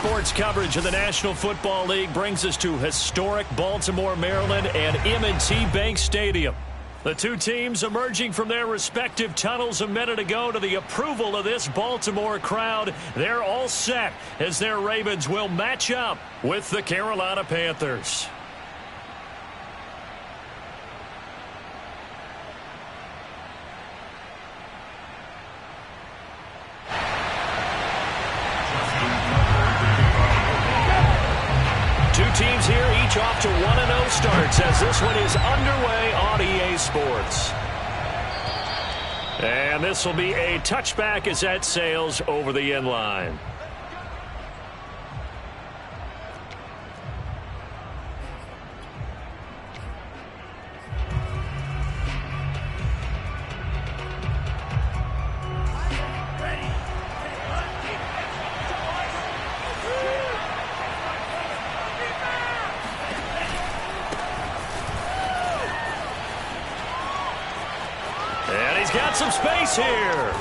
sports coverage of the National Football League brings us to historic Baltimore, Maryland, and M&T Bank Stadium. The two teams emerging from their respective tunnels a minute ago to the approval of this Baltimore crowd. They're all set as their Ravens will match up with the Carolina Panthers. Teams here, each off to 1-0 starts as this one is underway on EA Sports. And this will be a touchback as that sails over the end line. Got some space here.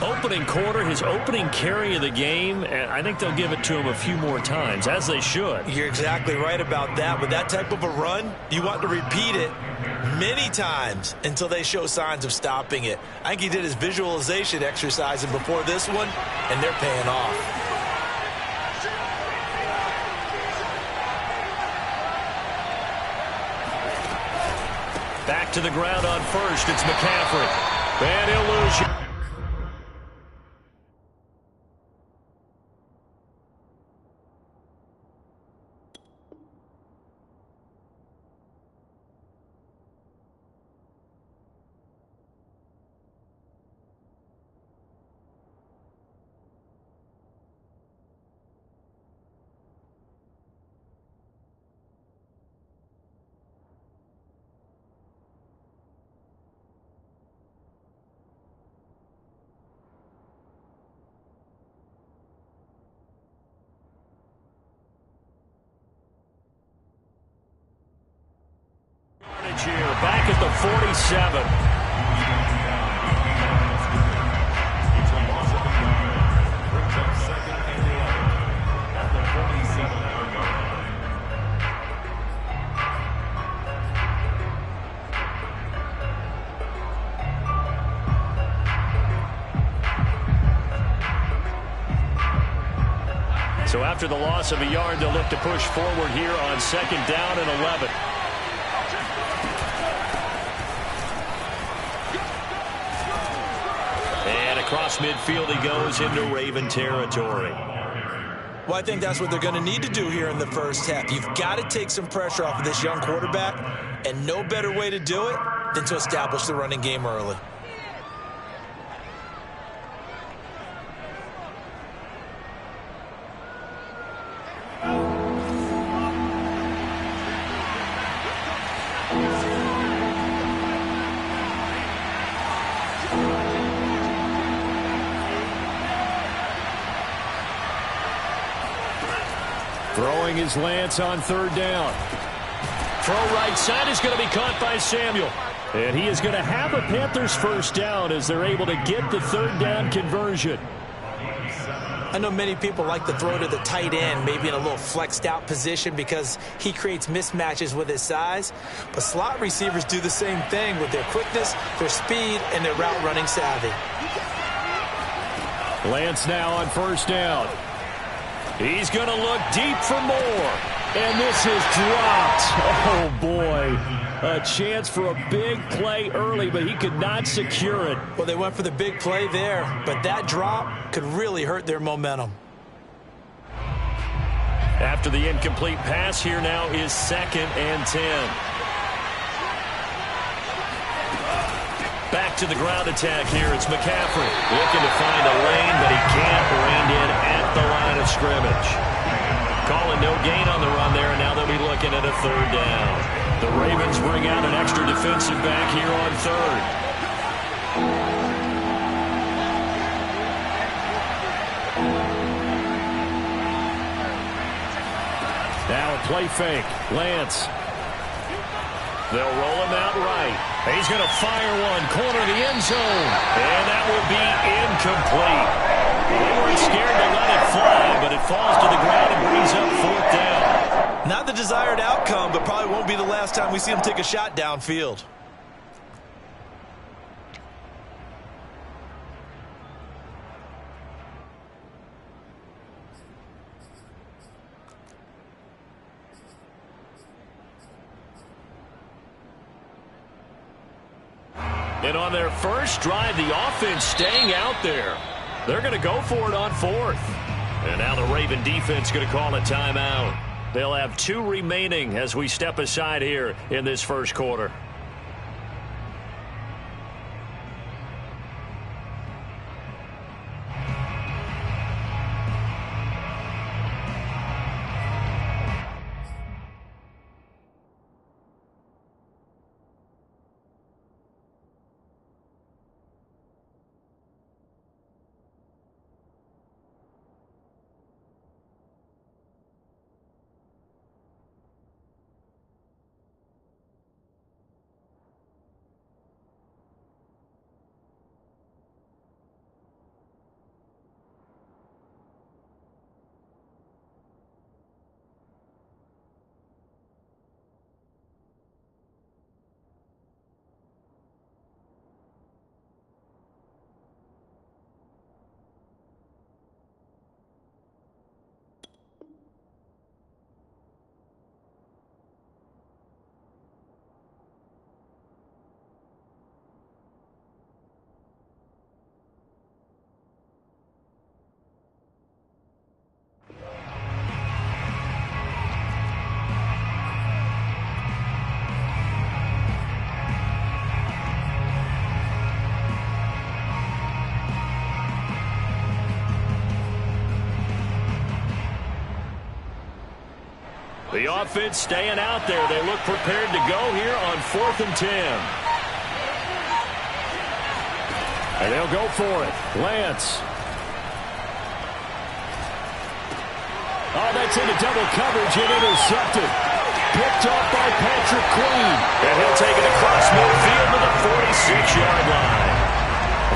Opening quarter, his opening carry of the game, and I think they'll give it to him a few more times, as they should. You're exactly right about that. With that type of a run, you want to repeat it many times until they show signs of stopping it. I think he did his visualization exercise before this one, and they're paying off. Back to the ground on first. It's McCaffrey. And he'll lose you. Back at the 47. So after the loss of a yard, they'll look to push forward here on second down and 11. Across midfield he goes into Raven territory. Well, I think that's what they're going to need to do here in the first half. You've got to take some pressure off of this young quarterback, and no better way to do it than to establish the running game early. Throwing his Lance on third down. Throw right side is going to be caught by Samuel. And he is going to have a Panthers first down as they're able to get the third down conversion. I know many people like to throw to the tight end, maybe in a little flexed out position because he creates mismatches with his size. But slot receivers do the same thing with their quickness, their speed, and their route running savvy. Lance now on first down. He's going to look deep for more. And this is dropped. Oh, boy. A chance for a big play early, but he could not secure it. Well, they went for the big play there, but that drop could really hurt their momentum. After the incomplete pass, here now is 2nd and 10. Back to the ground attack here. It's McCaffrey looking to find a lane, but he can't. Reined in at the line of scrimmage. Calling no gain on the run there, and now they'll be looking at a third down. The Ravens bring out an extra defensive back here on third. Now a play fake. Lance. They'll roll him out right. He's going to fire one, corner of the end zone. And that will be incomplete. They weren't scared to let it fly, but it falls to the ground and brings up 4th down. Not the desired outcome, but probably won't be the last time we see him take a shot downfield. And on their first drive, the offense staying out there. They're going to go for it on 4th. And now the Raven defense going to call a timeout. They'll have 2 remaining as we step aside here in this first quarter. The offense staying out there. They look prepared to go here on 4th and 10. And they'll go for it. Lance. Oh, that's into double coverage and intercepted. Picked off by Patrick Queen. And he'll take it across midfield to the 46-yard line.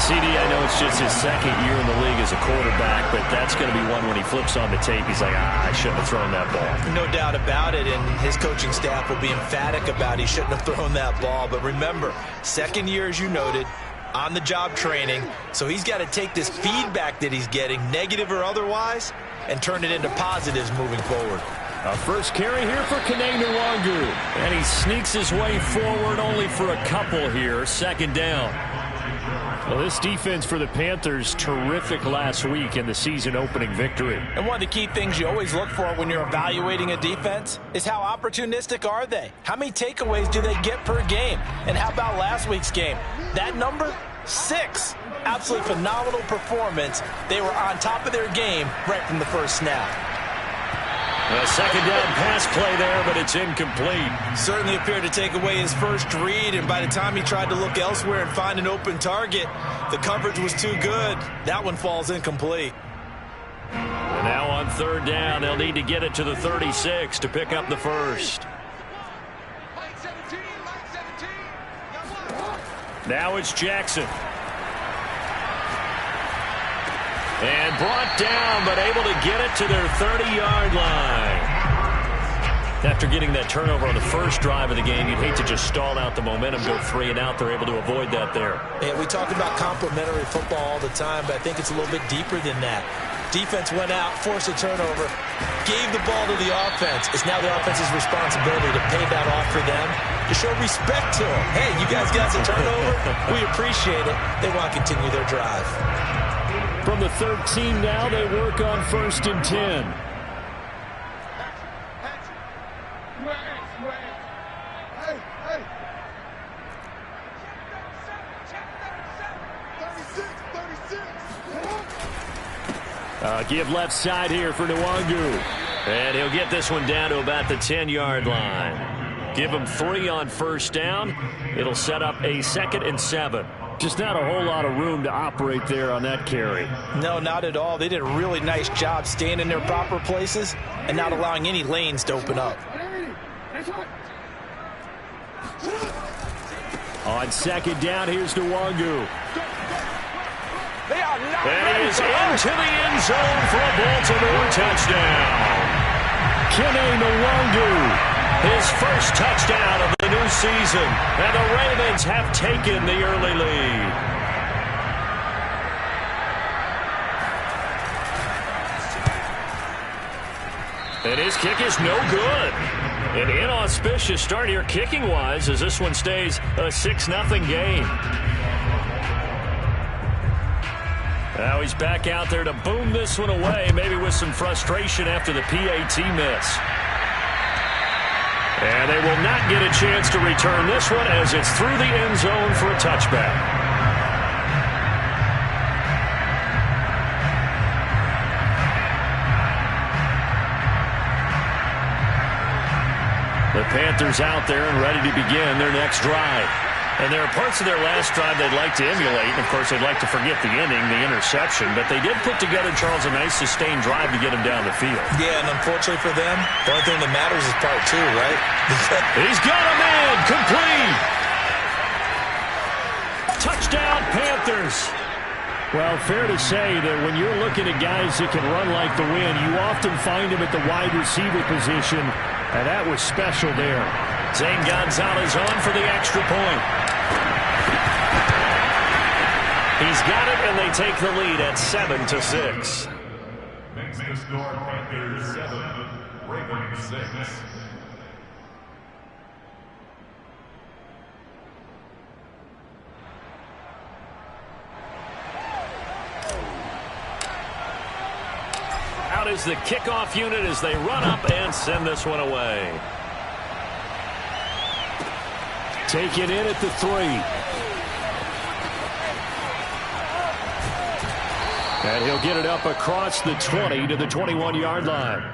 CD, I know it's just his 2nd year in the league as a quarterback, but that's going to be one when he flips on the tape. He's like, I shouldn't have thrown that ball. No doubt about it, and his coaching staff will be emphatic about he shouldn't have thrown that ball. But remember, 2nd year, as you noted, on-the-job training, so he's got to take this feedback that he's getting, negative or otherwise, and turn it into positives moving forward. A first carry here for Kene Nwangu, and he sneaks his way forward only for a couple here, 2nd down. Well, this defense for the Panthers, terrific last week in the season-opening victory. And one of the key things you always look for when you're evaluating a defense is how opportunistic are they? How many takeaways do they get per game? And how about last week's game? That number, 6. Absolutely phenomenal performance. They were on top of their game right from the first snap. A 2nd down pass play there, but it's incomplete. Certainly appeared to take away his first read, and by the time he tried to look elsewhere and find an open target, the coverage was too good. That one falls incomplete. And now on 3rd down, they'll need to get it to the 36 to pick up the first. Now it's Jackson. And brought down, but able to get it to their 30-yard line. After getting that turnover on the first drive of the game, you'd hate to just stall out the momentum, go 3 and out. They're able to avoid that there. Yeah, we talk about complementary football all the time, but I think it's a little bit deeper than that. Defense went out, forced a turnover, gave the ball to the offense. It's now the offense's responsibility to pay that off for them, to show respect to them. Hey, you guys got the turnover. We appreciate it. They want to continue their drive. From the 13 now, they work on 1st and 10. Give left side here for Nwangu. And he'll get this one down to about the 10-yard line. Give him 3 on 1st down. It'll set up a 2nd and 7. Just not a whole lot of room to operate there on that carry. No, not at all. They did a really nice job staying in their proper places and not allowing any lanes to open up. On 2nd down, here's Nwangu. They are And he is into the end zone for a Baltimore touchdown. Kenny Nwangu, his first touchdown of the new season. And the Ravens have taken the early lead. And his kick is no good. An inauspicious start here kicking-wise as this one stays a 6-0 game. Now he's back out there to boom this one away, maybe with some frustration after the PAT miss. And they will not get a chance to return this one as it's through the end zone for a touchback. The Panthers out there and ready to begin their next drive. And there are parts of their last drive they'd like to emulate. And, of course, they'd like to forget the inning, the interception. But they did put together, Charles, a nice sustained drive to get him down the field. Yeah, and unfortunately for them, the only thing that matters is part two, right? He's got him in. Complete. Touchdown, Panthers. Well, fair to say that when you're looking at guys that can run like the wind, you often find them at the wide receiver position. And that was special there. Zane Gonzalez on for the extra point. He's got it, and they take the lead at 7-6. Next to score, Panthers 7, Ravens 6. Out is the kickoff unit as they run up and send this one away. Take it in at the 3. And he'll get it up across the 20 to the 21-yard line. The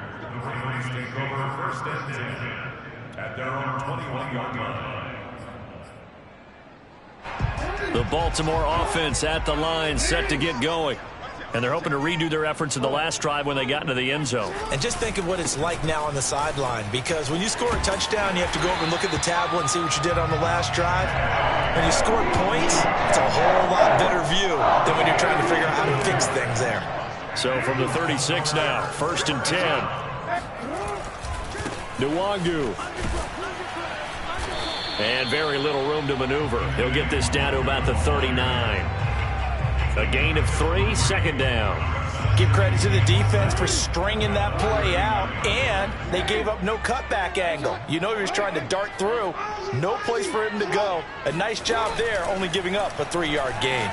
Ravens take over first and 10 at their own 21-yard line. The Baltimore offense at the line, set to get going. And they're hoping to redo their efforts in the last drive when they got into the end zone. And just think of what it's like now on the sideline, because when you score a touchdown, you have to go over and look at the tablet and see what you did on the last drive. When you score points, it's a whole lot better view than when you're trying to figure out how to fix things there. So from the 36 now, 1st and 10. Nwangu. And very little room to maneuver. He'll get this down to about the 39. A gain of 3, second down. Give credit to the defense for stringing that play out, and they gave up no cutback angle. You know he was trying to dart through. No place for him to go. A nice job there, only giving up a 3-yard gain.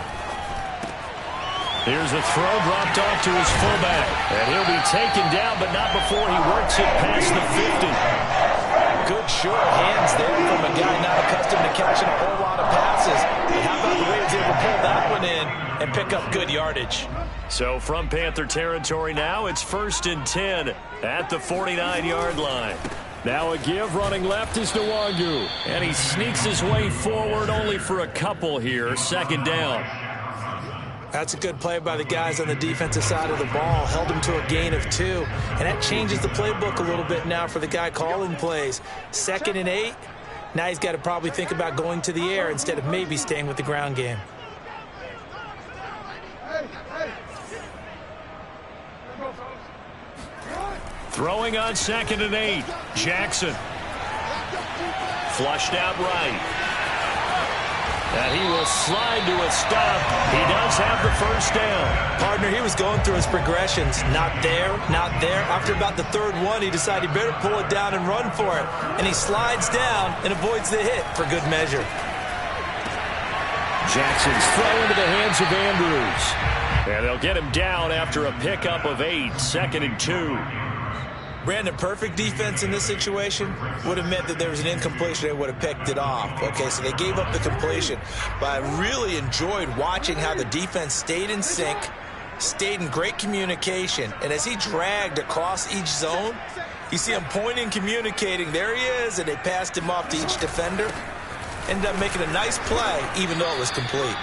Here's a throw dropped off to his fullback. And he'll be taken down, but not before he works it past the 50. Good short hands there from a guy not accustomed to catching a whole lot of passes. And how about the way he was able to pull that one in and pick up good yardage? So from Panther territory now, it's 1st and 10 at the 49-yard line. Now a give running left is Nwangu. And he sneaks his way forward only for a couple here. Second down. That's a good play by the guys on the defensive side of the ball. Held him to a gain of 2. And that changes the playbook a little bit now for the guy calling plays. 2nd and 8. Now he's got to probably think about going to the air instead of maybe staying with the ground game. Throwing on 2nd and 8. Jackson. Flushed out right. And he will slide to a stop. He does have the first down. Partner, he was going through his progressions. Not there, not there. After about the 3rd one, he decided he better pull it down and run for it. And he slides down and avoids the hit for good measure. Jackson's throw into the hands of Andrews. And they'll get him down after a pickup of 8. 2nd and 2. Brandon, perfect defense in this situation would have meant that there was an incompletion. They would have picked it off. Okay, so they gave up the completion. But I really enjoyed watching how the defense stayed in sync, stayed in great communication. And as he dragged across each zone, you see him pointing, communicating. There he is, and they passed him off to each defender. Ended up making a nice play, even though it was complete.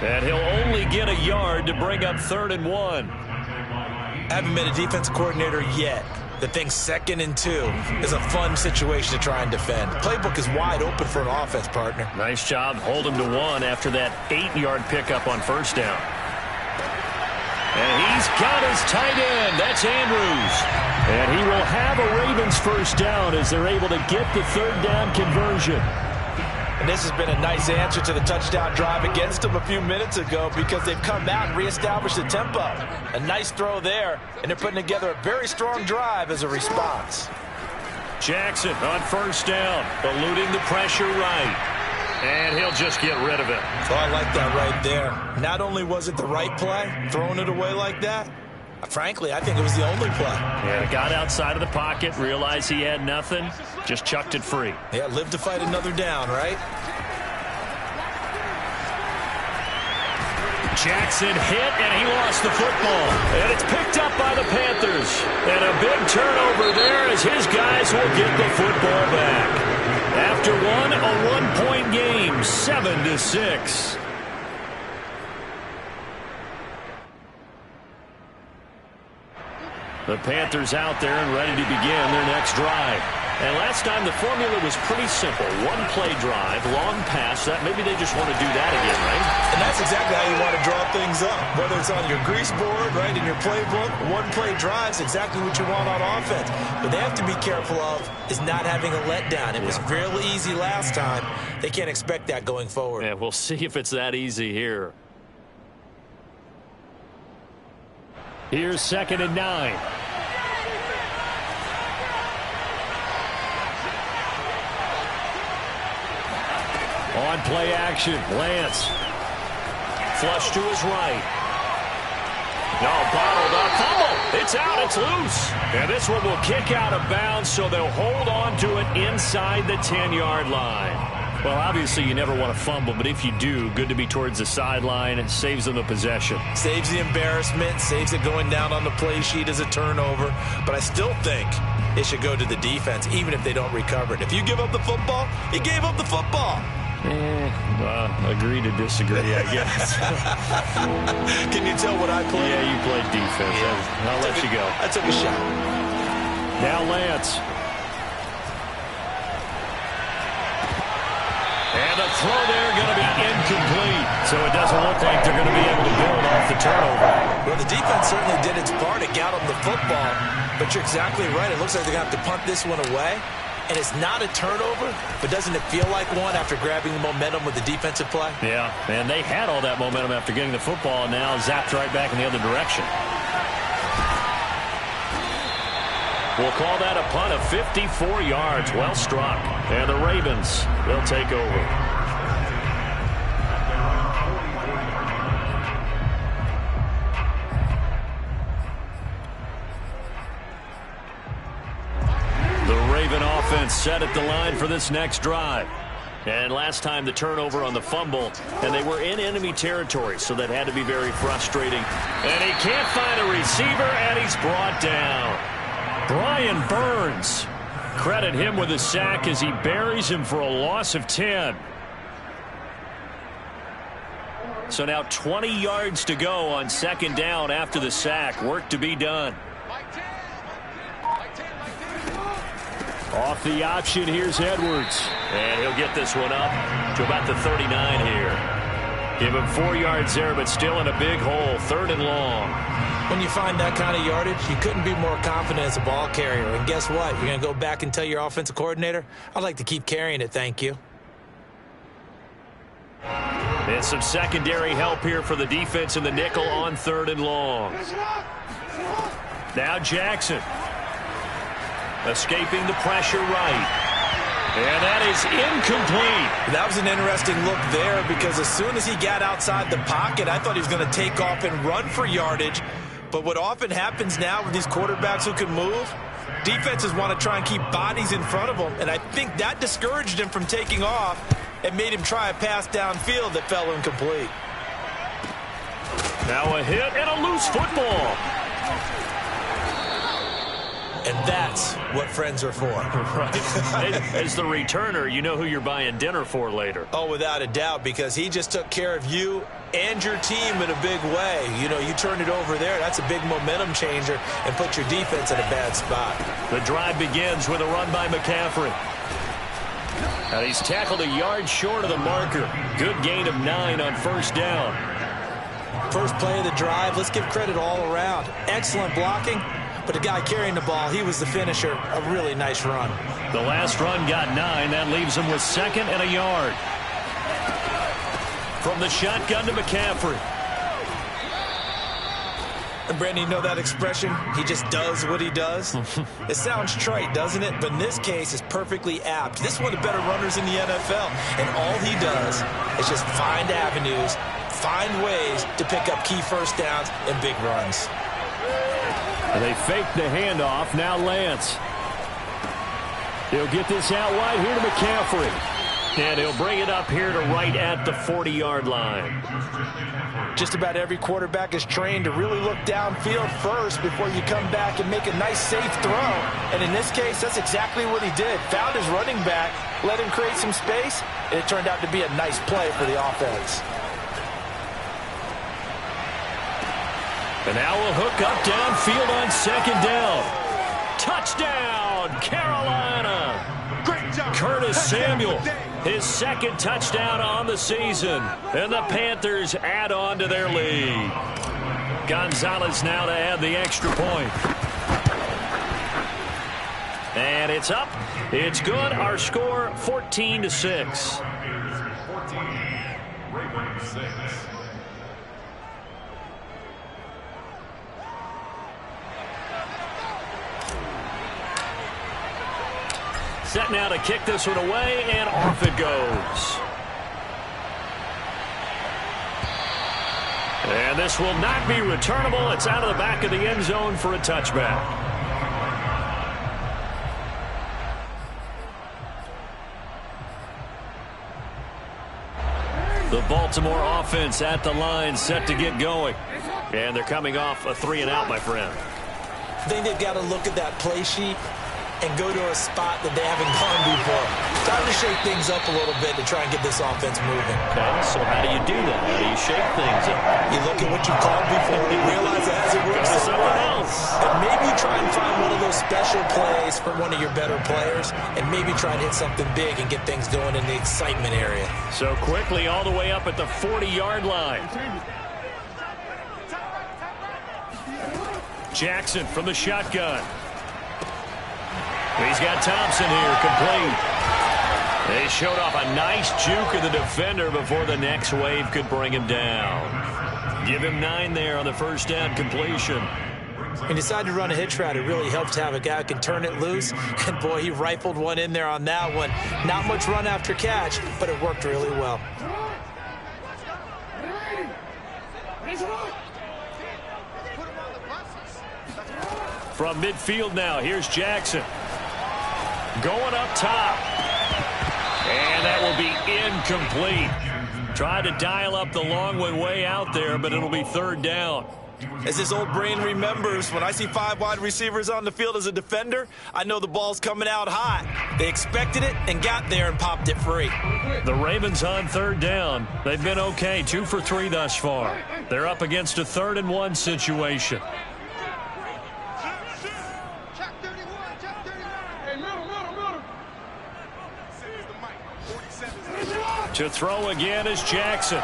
And he'll only get a yard to bring up 3rd and 1. Haven't been a defense coordinator yet. The thing 2nd and 2 is a fun situation to try and defend. The playbook is wide open for an offense, partner. Nice job. Hold him to 1 after that 8-yard pickup on 1st down. And he's got his tight end. That's Andrews. And he will have a Ravens first down as they're able to get the third down conversion. And this has been a nice answer to the touchdown drive against them a few minutes ago because they've come out and reestablished the tempo. A nice throw there, and they're putting together a very strong drive as a response. Jackson on first down, eluding the pressure right. And he'll just get rid of it. Oh, I like that right there. Not only was it the right play, throwing it away like that, frankly, I think it was the only play. Yeah, got outside of the pocket, realized he had nothing, just chucked it free. Yeah, live to fight another down, right? Jackson hit, and he lost the football. And it's picked up by the Panthers. And a big turnover there as his guys will get the football back. After a one-point game, 7-6. The Panthers out there and ready to begin their next drive. And last time the formula was pretty simple. One-play drive, long pass. That maybe they just want to do that again, right? And that's exactly how you want to draw things up. Whether it's on your grease board, right, in your playbook, one-play drive is exactly what you want on offense. But they have to be careful of is not having a letdown. It was fairly easy last time. They can't expect that going forward. Yeah, we'll see if it's that easy here. Here's 2nd and 9. On play action, Lance. Flush to his right. No, bottled up. Fumble. It's out. It's loose. And this one will kick out of bounds, so they'll hold on to it inside the 10-yard line. Well, obviously, you never want to fumble, but if you do, good to be towards the sideline. It saves them the possession. Saves the embarrassment, saves it going down on the play sheet as a turnover. But I still think it should go to the defense, even if they don't recover it. If you give up the football, you gave up the football. Agree to disagree, I guess. Can you tell what I played? Yeah, you played defense. Yeah. I'll let you go. I took a shot. Now Lance. And the throw there going to be incomplete. So it doesn't look like they're going to be able to build off the turnover. Well, the defense certainly did its part to get them the football. But you're exactly right. It looks like they're going to have to punt this one away. And it's not a turnover, but doesn't it feel like one after grabbing the momentum with the defensive play? Yeah, and they had all that momentum after getting the football, and now zapped right back in the other direction. We'll call that a punt of 54 yards. Well struck. And the Ravens, they'll take over. Offense set at the line for this next drive. And last time the turnover on the fumble, and they were in enemy territory, so that had to be very frustrating. And he can't find a receiver, and he's brought down. Brian Burns. Credit him with a sack as he buries him for a loss of 10. So now 20 yards to go on 2nd down after the sack. Work to be done. Off the option, here's Edwards. And he'll get this one up to about the 39 here. Give him 4 yards there, but still in a big hole. 3rd and long. When you find that kind of yardage, you couldn't be more confident as a ball carrier. And guess what? You're going to go back and tell your offensive coordinator, I'd like to keep carrying it, thank you. And some secondary help here for the defense in the nickel on 3rd and long. Now Jackson. Escaping the pressure right. And that is incomplete. That was an interesting look there because as soon as he got outside the pocket, I thought he was going to take off and run for yardage. But what often happens now with these quarterbacks who can move, defenses want to try and keep bodies in front of them. And I think that discouraged him from taking off and made him try a pass downfield that fell incomplete. Now a hit and a loose football. And that's what friends are for. Right. As the returner, you know who you're buying dinner for later. Oh, without a doubt, because he just took care of you and your team in a big way. You know, you turned it over there. That's a big momentum changer and put your defense in a bad spot. The drive begins with a run by McCaffrey. And he's tackled a yard short of the marker. Good gain of 9 on 1st down. First play of the drive, let's give credit all around. Excellent blocking, but the guy carrying the ball, he was the finisher. A really nice run. The last run got 9. That leaves him with 2nd and a yard. From the shotgun to McCaffrey. And Brandon, you know that expression? He just does what he does? It sounds trite, doesn't it? But in this case, it's perfectly apt. This is one of the better runners in the NFL. And all he does is just find avenues, find ways to pick up key first downs and big runs. And they fake the handoff. Now Lance. He'll get this out wide here to McCaffrey. And he'll bring it up here to right at the 40-yard line. Just about every quarterback is trained to really look downfield first before you come back and make a nice, safe throw. And in this case, that's exactly what he did. Found his running back, let him create some space, and it turned out to be a nice play for the offense. And now we'll hook up downfield on 2nd down. Touchdown, Carolina! Curtis Samuel, his 2nd touchdown on the season. And the Panthers add on to their lead. Gonzalez now to add the extra point. And it's up. It's good. Our score, 14-6. 14, Ravens 6. Set now to kick this one away, and off it goes. And this will not be returnable. It's out of the back of the end zone for a touchback. The Baltimore offense at the line, set to get going. And they're coming off a 3-and-out, my friend. I think they've got to look at that play sheet and go to a spot that they haven't gone before. Time to shake things up a little bit to try and get this offense moving. Okay, so how do you do that? How do you shake things up? You look at what you called before, you realize it hasn't worked so well. And maybe try and find one of those special plays for one of your better players, and maybe try and hit something big and get things going in the excitement area. So quickly all the way up at the 40-yard line. Jackson from the shotgun. He's got Thompson here, complete. They showed off a nice juke of the defender before the next wave could bring him down. Give him 9 there on the first down completion. He decided to run a hitch route. It really helps to have a guy who can turn it loose. And, boy, he rifled one in there on that one. Not much run after catch, but it worked really well. From midfield now, here's Jackson. Going up top. And that will be incomplete. Tried to dial up the long one way out there, but it'll be 3rd down. As his old brain remembers, when I see 5 wide receivers on the field as a defender, I know the ball's coming out hot. They expected it and got there and popped it free. The Ravens on 3rd down. They've been okay, 2 for 3 thus far. They're up against a 3rd-and-1 situation. To throw again is Jackson.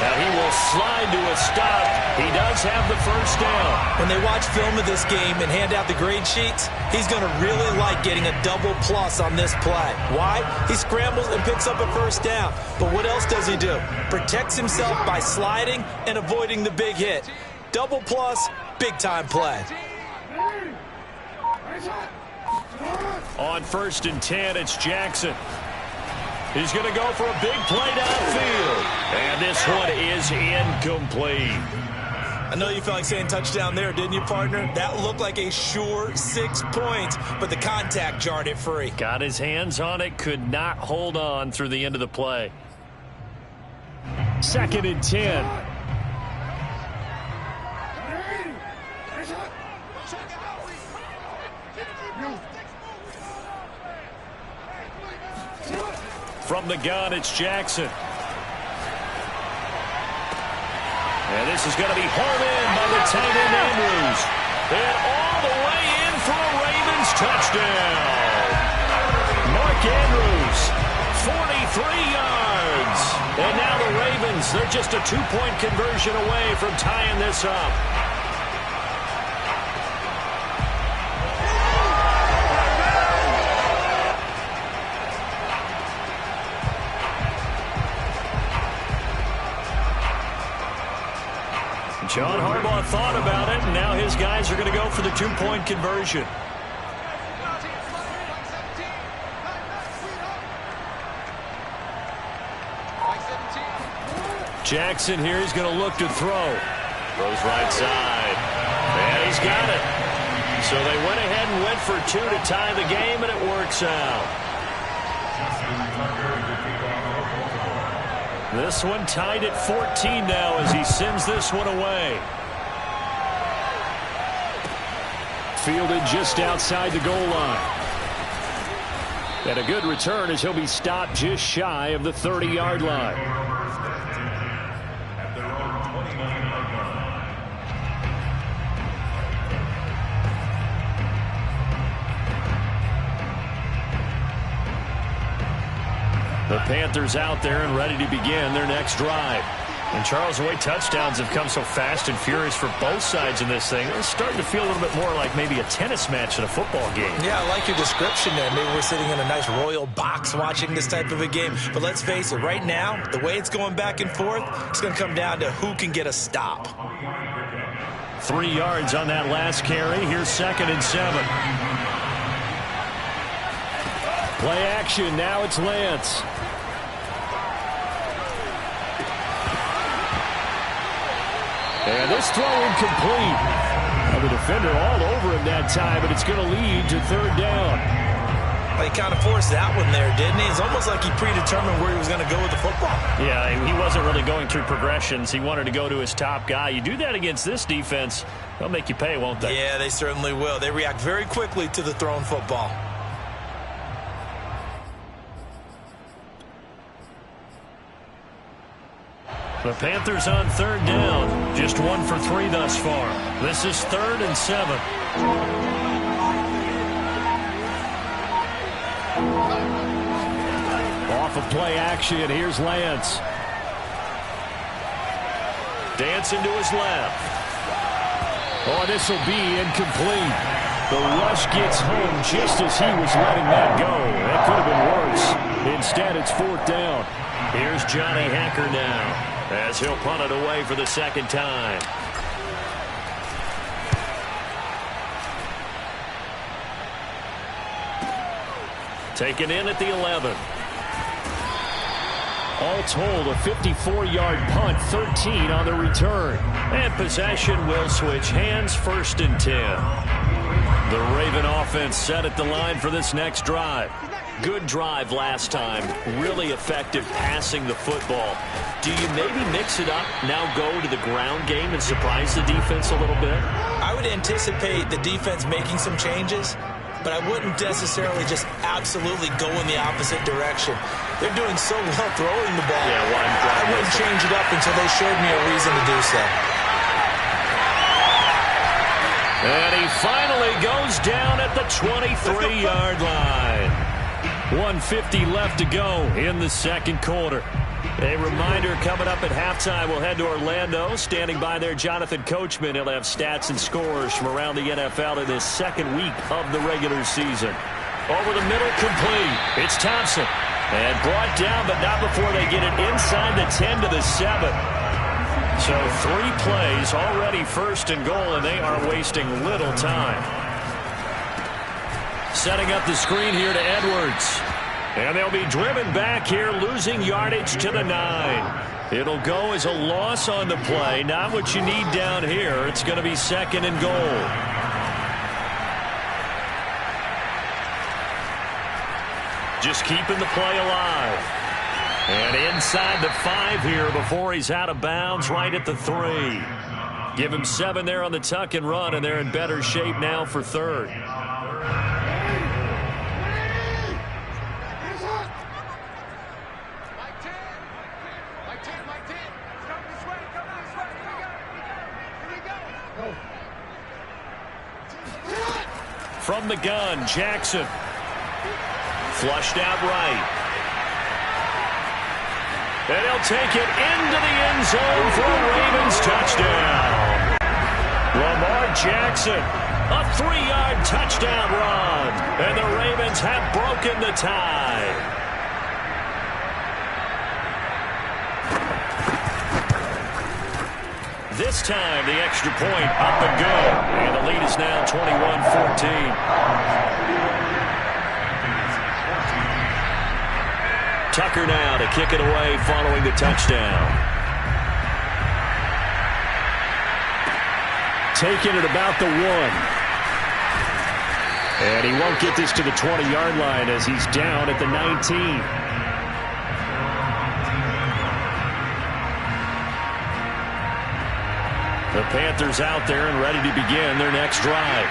Now he will slide to a stop. He does have the first down. When they watch film of this game and hand out the grade sheets, he's going to really like getting a double plus on this play. Why? He scrambles and picks up a first down. But what else does he do? Protects himself by sliding and avoiding the big hit. Double plus, big-time play. On 1st and 10, it's Jackson. He's going to go for a big play downfield. And this one is incomplete. I know you felt like saying touchdown there, didn't you, partner? That looked like a sure 6 points, but the contact jarred it free. Got his hands on it, could not hold on through the end of the play. 2nd and 10. From the gun, it's Jackson. And this is going to be home in by the tight end Andrews. And all the way in for a Ravens touchdown. Mark Andrews yards. And now the Ravens, they're just a 2-point conversion away from tying this up. John Harbaugh thought about it, and now his guys are going to go for the 2-point conversion. Jackson here is going to look to throw. Throws right side. And he's got it. So they went ahead and went for 2 to tie the game, and it works out. This one tied at 14 now as he sends this one away. Fielded just outside the goal line. And a good return as he'll be stopped just shy of the 30-yard line. The Panthers out there and ready to begin their next drive. And Charles, the way touchdowns have come so fast and furious for both sides in this thing, it's starting to feel a little bit more like maybe a tennis match in a football game. Yeah, I like your description there. Maybe we're sitting in a nice royal box watching this type of a game. But let's face it, right now, the way it's going back and forth, it's going to come down to who can get a stop. 3 yards on that last carry. Here's 2nd and 7. Play action. Now it's Lance. And this throw incomplete. Well, the defender all over him that time, but it's going to lead to 3rd down. Well, he kind of forced that one there, didn't he? It's almost like he predetermined where he was going to go with the football. Yeah, he wasn't really going through progressions. He wanted to go to his top guy. You do that against this defense, they'll make you pay, won't they? Yeah, they certainly will. They react very quickly to the thrown football. The Panthers on 3rd down. Just 1 for 3 thus far. This is 3rd and 7. Off of play action. Here's Lance. Dancing to his left. Oh, this will be incomplete. The rush gets home just as he was letting that go. That could have been worse. Instead, it's 4th down. Here's Johnny Hacker now, as he'll punt it away for the 2nd time. Taken in at the 11. All told, a 54-yard punt, 13 on the return. And possession will switch hands, 1st and 10. The Raven offense set at the line for this next drive. Good drive last time. Really effective passing the football. Do you maybe mix it up, now go to the ground game and surprise the defense a little bit? I would anticipate the defense making some changes, but I wouldn't necessarily just absolutely go in the opposite direction. They're doing so well throwing the ball. Yeah, I wouldn't change it up until they showed me a reason to do so. And he finally goes down at the 23-yard line. 1:50 left to go in the 2nd quarter. A reminder, coming up at halftime, we'll head to Orlando. Standing by there, Jonathan Coachman. He'll have stats and scores from around the NFL in this 2nd week of the regular season. Over the middle, complete. It's Thompson. And brought down, but not before they get it inside the 10 to the 7. So 3 plays, already 1st and goal, and they are wasting little time. Setting up the screen here to Edwards. And they'll be driven back here, losing yardage to the 9. It'll go as a loss on the play. Not what you need down here. It's going to be 2nd and goal. Just keeping the play alive. And inside the 5 here before he's out of bounds, right at the 3. Give him 7 there on the tuck and run, and they're in better shape now for 3rd. From the gun, Jackson. Flushed out right. And he'll take it into the end zone for a Ravens touchdown. Lamar Jackson, a 3-yard touchdown run. And the Ravens have broken the tie. This time, the extra point up and good. And the lead is now 21-14. Tucker now to kick it away following the touchdown. Taking it about the 1. And he won't get this to the 20-yard line as he's down at the 19. The Panthers out there and ready to begin their next drive.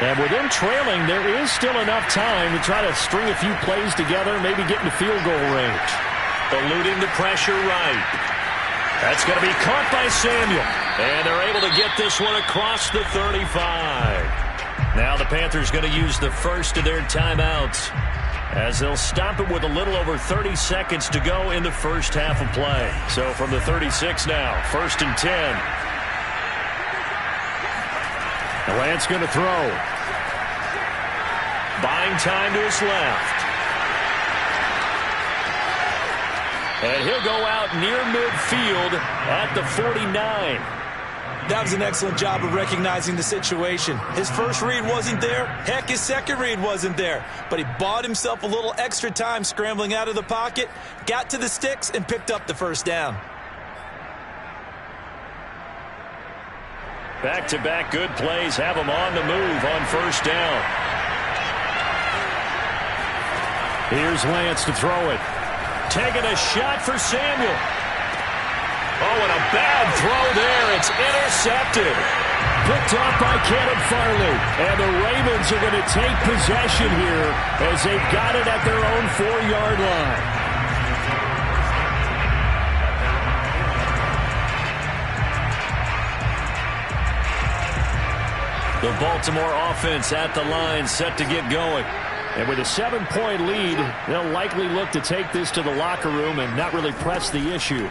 And with them trailing, there is still enough time to try to string a few plays together, maybe get into field goal range. Eluding the pressure right. That's going to be caught by Samuel. And they're able to get this one across the 35. Now the Panthers going to use the first of their timeouts as they'll stop it with a little over 30 seconds to go in the first half of play. So from the 36 now, 1st and 10. Lance going to throw. Buying time to his left. And he'll go out near midfield at the 49. That was an excellent job of recognizing the situation. His first read wasn't there. Heck, his second read wasn't there. But he bought himself a little extra time scrambling out of the pocket, got to the sticks, and picked up the first down. Back-to-back good plays have him on the move on first down. Here's Lance to throw it. Taking a shot for Samuel. Oh, and a bad throw there. It's intercepted. Picked off by Cannon Farley. And the Ravens are going to take possession here as they've got it at their own 4-yard line. The Baltimore offense at the line, set to get going. And with a 7-point lead, they'll likely look to take this to the locker room and not really press the issue.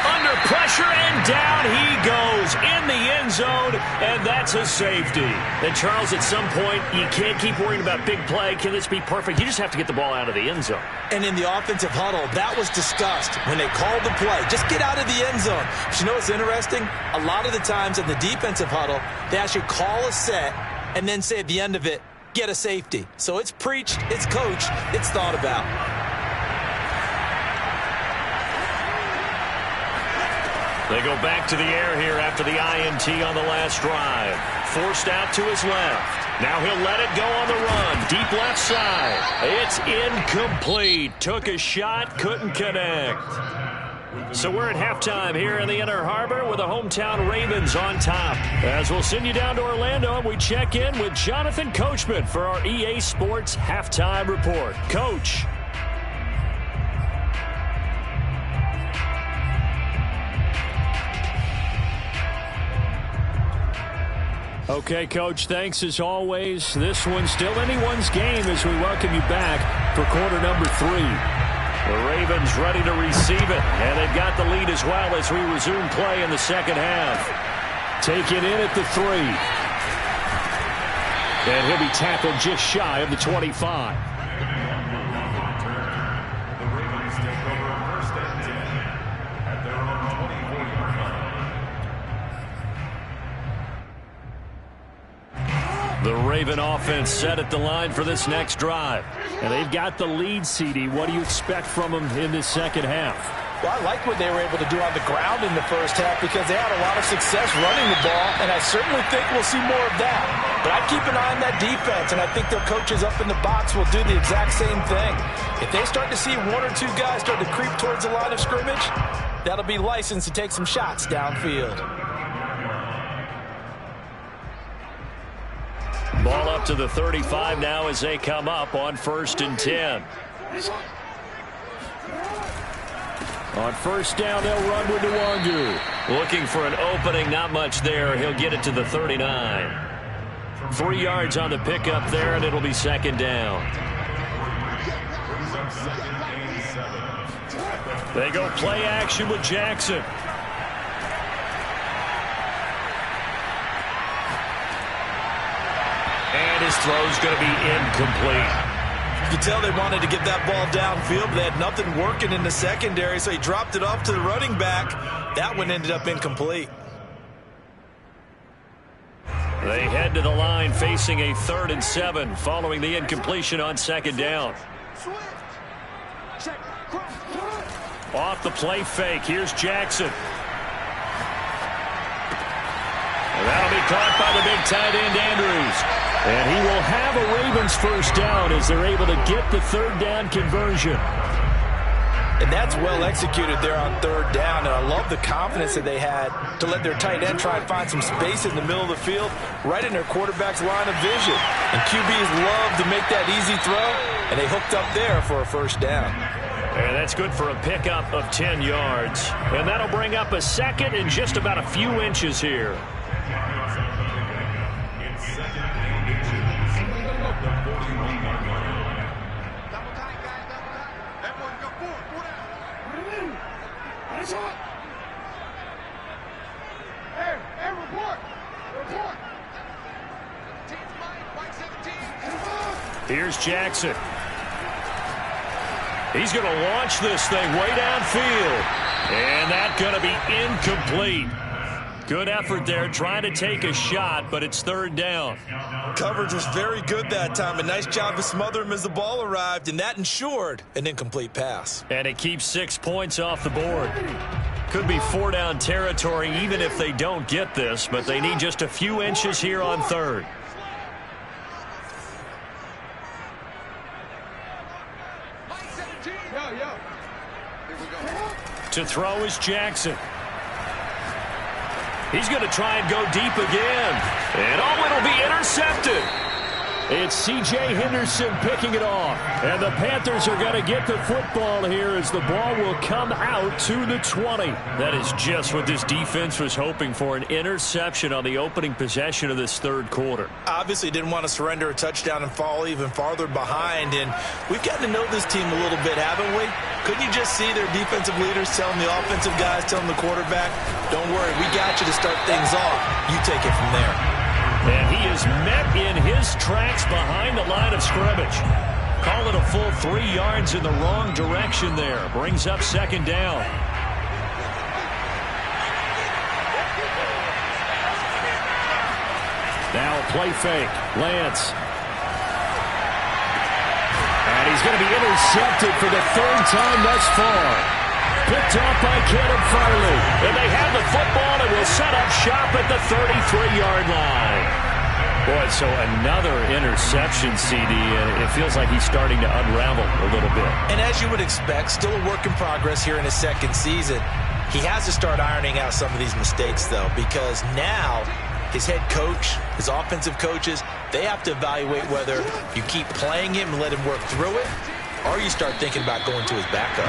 Under pressure, and down he goes in the end zone, and that's a safety. And Charles, at some point, you can't keep worrying about big play. Can this be perfect? You just have to get the ball out of the end zone. And in the offensive huddle, that was discussed when they called the play. Just get out of the end zone. But you know what's interesting? A lot of the times in the defensive huddle, they actually call a set and then say at the end of it, get a safety. So it's preached, it's coached, it's thought about. They go back to the air here after the INT on the last drive. Forced out to his left. Now he'll let it go on the run. Deep left side. It's incomplete. Took a shot, couldn't connect. So we're at halftime here in the Inner Harbor with the hometown Ravens on top. As we'll send you down to Orlando, we check in with Jonathan Coachman for our EA Sports Halftime Report. Coach. Okay, Coach, thanks as always. This one's still anyone's game as we welcome you back for quarter number 3. The Ravens ready to receive it, and they've got the lead as well as we resume play in the second half. Take it in at the 3. And he'll be tackled just shy of the 25. The Raven offense set at the line for this next drive. And they've got the lead, CD. What do you expect from them in this second half? Well, I like what they were able to do on the ground in the first half because they had a lot of success running the ball, and I certainly think we'll see more of that. But I keep an eye on that defense, and I think their coaches up in the box will do the exact same thing. If they start to see 1 or 2 guys start to creep towards the line of scrimmage, that'll be licensed to take some shots downfield. Ball up to the 35 now as they come up on 1st and 10. On first down, they'll run with Nwangu. Looking for an opening, not much there. He'll get it to the 39. 3 yards on the pickup there, and it'll be second down. brings up second and 7. They go play action with Jackson. And his throw's going to be incomplete. You can tell they wanted to get that ball downfield, but they had nothing working in the secondary, so he dropped it off to the running back. That one ended up incomplete. They head to the line facing a 3rd and 7 following the incompletion on 2nd down. Off the play fake. Here's Jackson. And that'll be caught by the big tight end, Andrews. And he will have a Ravens first down as they're able to get the 3rd down conversion. And that's well executed there on 3rd down. And I love the confidence that they had to let their tight end try and find some space in the middle of the field, right in their quarterback's line of vision. And QBs love to make that easy throw, and they hooked up there for a first down. And that's good for a pickup of 10 yards. And that'll bring up a 2nd and just about a few inches here. Here's Jackson. He's going to launch this thing way downfield. And that's going to be incomplete. Good effort there, trying to take a shot, but it's 3rd down. Coverage was very good that time. A nice job to smother him as the ball arrived, and that ensured an incomplete pass. And it keeps 6 points off the board. Could be 4-down territory even if they don't get this, but they need just a few inches here on 3rd. To throw is Jackson. He's going to try and go deep again. And it'll be intercepted. It's C.J. Henderson picking it off. And the Panthers are going to get the football here as the ball will come out to the 20. That is just what this defense was hoping for, an interception on the opening possession of this 3rd quarter. Obviously didn't want to surrender a touchdown and fall even farther behind. And we've gotten to know this team a little bit, haven't we? Couldn't you just see their defensive leaders telling the offensive guys, telling the quarterback, don't worry, we got you to start things off. You take it from there. And he is met in his tracks behind the line of scrimmage. Call it a full 3 yards in the wrong direction there. Brings up 2nd down. Now play fake. Lance. And he's going to be intercepted for the 3rd time thus far. Picked off by Caleb Farley. And they have the football and will set up shop at the 33-yard line. Boy, so another interception, CD, and it feels like he's starting to unravel a little bit. And as you would expect, still a work in progress here in his 2nd season. He has to start ironing out some of these mistakes, though, because now his head coach, his offensive coaches, they have to evaluate whether you keep playing him and let him work through it, or you start thinking about going to his backup.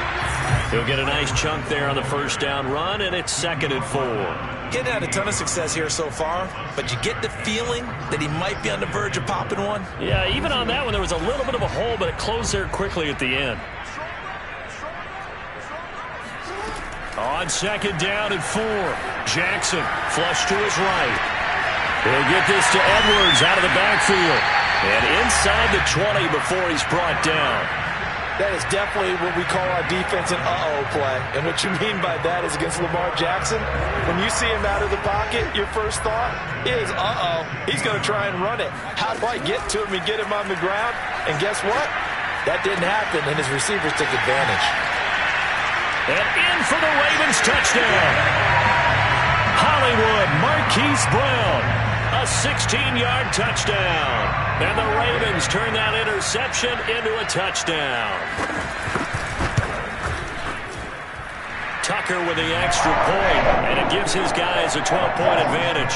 He'll get a nice chunk there on the 1st down run, and it's 2nd and 4. Getting had a ton of success here so far, but you get the feeling that he might be on the verge of popping one. Yeah, even on that one, there was a little bit of a hole, but it closed there quickly at the end. On 2nd down and 4, Jackson flush to his right. He'll get this to Edwards out of the backfield. And inside the 20 before he's brought down. That is definitely what we call our defense an uh-oh play. And what you mean by that is against Lamar Jackson, when you see him out of the pocket, your first thought is, uh-oh, he's going to try and run it. How do I get to him and get him on the ground? And guess what? That didn't happen, and his receivers took advantage. And in for the Ravens touchdown. Hollywood Marquise Brown, a 16-yard touchdown. And the Ravens turn that interception into a touchdown. Tucker with the extra point, and it gives his guys a 12-point advantage.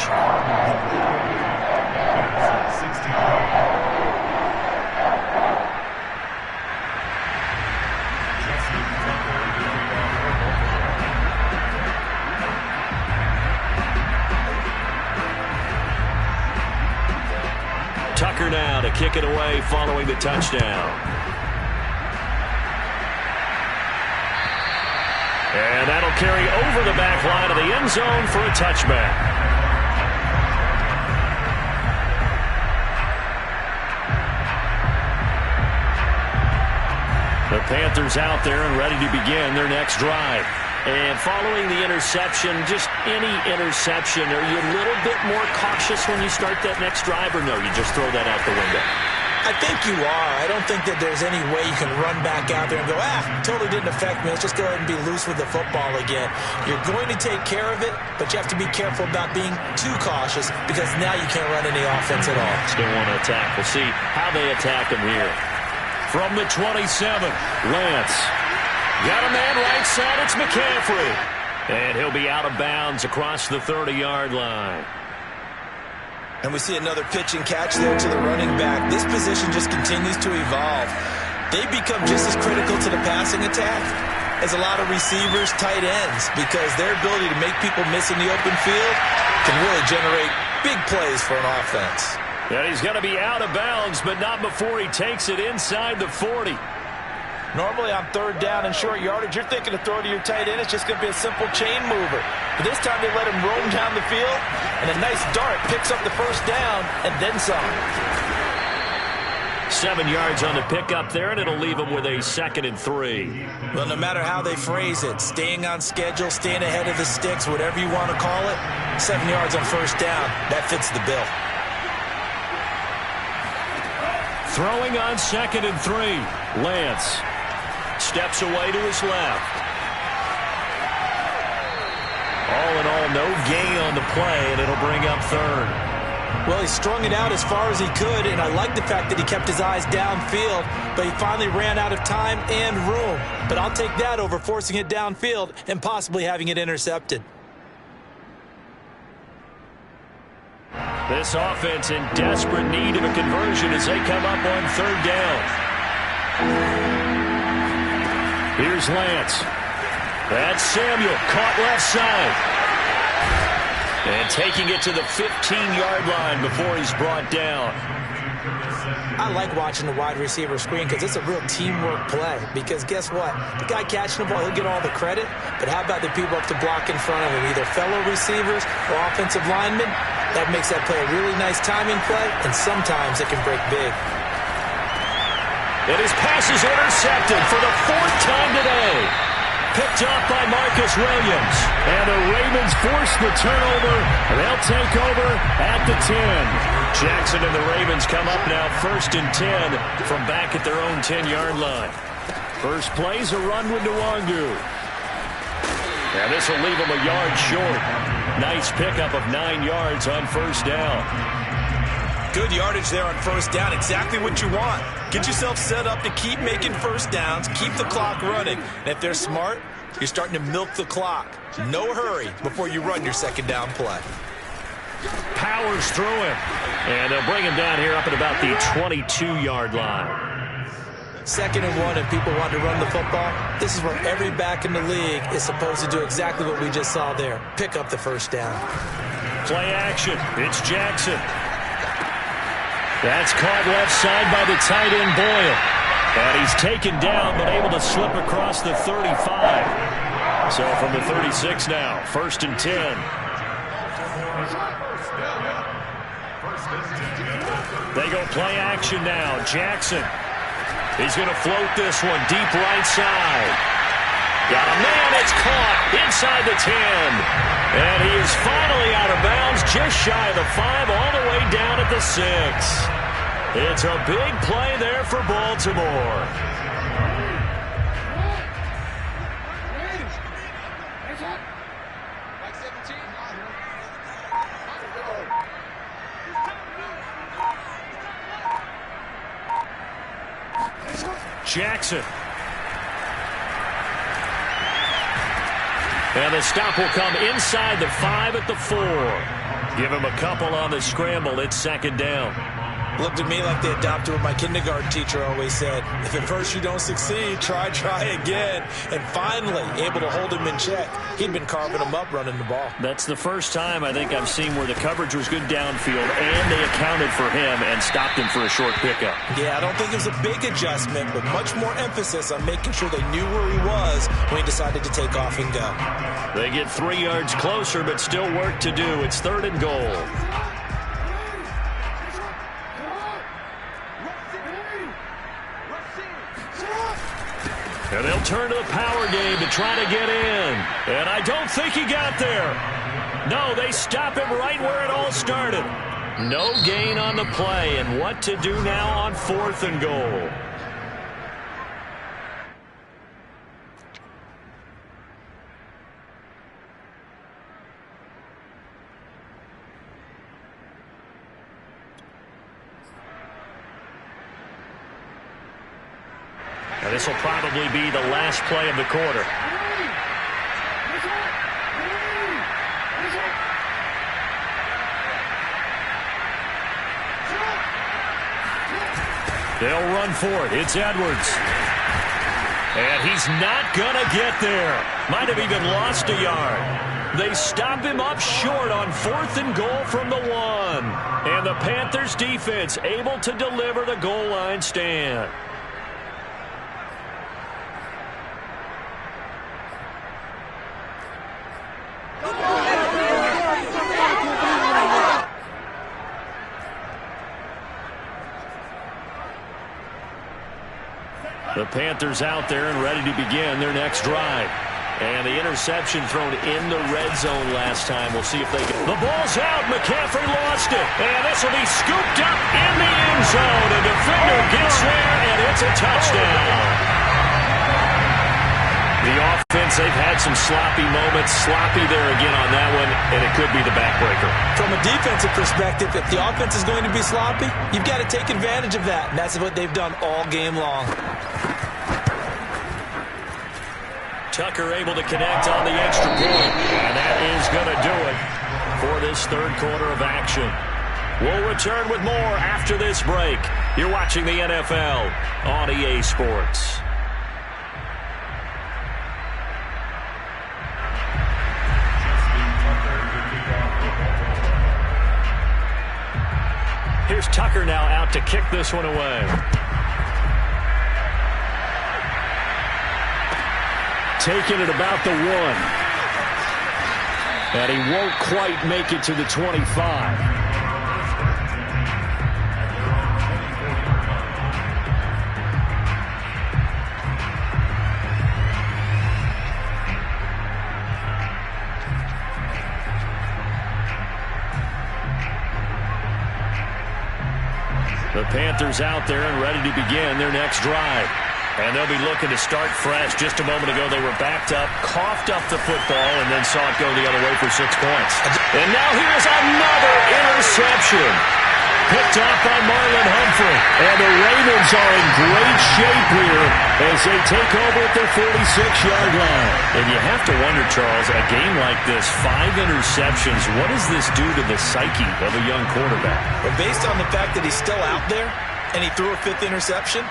Tucker now to kick it away following the touchdown. And that'll carry over the back line of the end zone for a touchback. The Panthers out there and ready to begin their next drive. And following the interception, just any interception, are you a little bit more cautious when you start that next drive, or no, you just throw that out the window? I think you are. I don't think that there's any way you can run back out there and go, totally didn't affect me. Let's just go ahead and be loose with the football again. You're going to take care of it, but you have to be careful about being too cautious because now you can't run any offense at all. Still want to attack. We'll see how they attack him here. From the 27, Lance. Got a man right side. It's McCaffrey. And he'll be out of bounds across the 30-yard line. And we see another pitch and catch there to the running back. This position just continues to evolve. They become just as critical to the passing attack as a lot of receivers, tight ends, because their ability to make people miss in the open field can really generate big plays for an offense. And he's going to be out of bounds, but not before he takes it inside the 40. Normally on third down and short yardage, you're thinking to throw to your tight end. It's just going to be a simple chain mover. But this time they let him roam down the field, and a nice dart picks up the first down and then some. 7 yards on the pickup there, and it'll leave him with a 2nd and 3. Well, no matter how they phrase it, staying on schedule, staying ahead of the sticks, whatever you want to call it, 7 yards on first down, that fits the bill. Throwing on 2nd and 3. Lance steps away to his left. All in all, no gain on the play, and it'll bring up 3rd. Well, he strung it out as far as he could, and I like the fact that he kept his eyes downfield, but he finally ran out of time and room. But I'll take that over forcing it downfield and possibly having it intercepted. This offense in desperate need of a conversion as they come up on 3rd down. Here's Lance. That's Samuel, caught left side. And taking it to the 15-yard line before he's brought down. I like watching the wide receiver screen because it's a real teamwork play. Because guess what? The guy catching the ball, he'll get all the credit. But how about the people up to block in front of him, either fellow receivers or offensive linemen? That makes that play a really nice timing play, and sometimes it can break big. And his pass is intercepted for the 4th time today. Picked up by Marcus Williams. And the Ravens force the turnover. They'll take over at the 10. Jackson and the Ravens come up now 1st and 10 from back at their own 10-yard line. First play's a run with Nwangu. And this will leave him a yard short. Nice pickup of 9 yards on first down. Good yardage there on first down. Exactly what you want. Get yourself set up to keep making first downs, keep the clock running. And if they're smart, you're starting to milk the clock. No hurry before you run your 2nd down play. Powers through him. And they'll bring him down here up at about the 22-yard line. 2nd and 1, and people want to run the football. This is where every back in the league is supposed to do exactly what we just saw there. Pick up the first down. Play action. It's Jackson. That's caught left side by the tight end Boyle. And he's taken down but able to slip across the 35. So from the 36 now, 1st and 10. They go play action now. Jackson. He's going to float this one deep right side. Got a man, it's caught inside the 10. And he is finally out of bounds, just shy of the 5, all the way down at the 6. It's a big play there for Baltimore. Jackson. And the stop will come inside the 5 at the 4. Give him a couple on the scramble. It's 2nd down. Looked at me like they adopted what my kindergarten teacher always said. If at first you don't succeed, try again. And finally, able to hold him in check. He'd been carving him up running the ball. That's the first time I think I've seen where the coverage was good downfield and they accounted for him and stopped him for a short pickup. Yeah, I don't think it was a big adjustment, but much more emphasis on making sure they knew where he was when he decided to take off and go. They get 3 yards closer, but still work to do. It's 3rd and goal. And they'll turn to the power game to try to get in. And I don't think he got there. No, they stop him right where it all started. No gain on the play, and what to do now on 4th and goal. Now this will probably be the last play of the quarter. They'll run for it. It's Edwards. And he's not going to get there. Might have even lost a yard. They stop him up short on 4th and goal from the 1. And the Panthers defense able to deliver the goal line stand. The Panthers out there and ready to begin their next drive. And the interception thrown in the red zone last time. We'll see if they can. The ball's out. McCaffrey lost it. And this will be scooped up in the end zone. The defender gets there, and it's a touchdown. The offense, they've had some sloppy moments. Sloppy there again on that one, and it could be the backbreaker. From a defensive perspective, if the offense is going to be sloppy, you've got to take advantage of that. And that's what they've done all game long. Tucker able to connect on the extra point. And that is going to do it for this 3rd quarter of action. We'll return with more after this break. You're watching the NFL on EA Sports. Here's Tucker now out to kick this one away. Taking it about the 1. And he won't quite make it to the 25. The Panthers out there and ready to begin their next drive. And they'll be looking to start fresh. Just a moment ago, they were backed up, coughed up the football, and then saw it go the other way for 6 points. And now here's another interception. Picked off by Marlon Humphrey. And the Ravens are in great shape here as they take over at their 46-yard line. And you have to wonder, Charles, a game like this, 5 interceptions, what does this do to the psyche of a young quarterback? But based on the fact that he's still out there and he threw a 5th interception,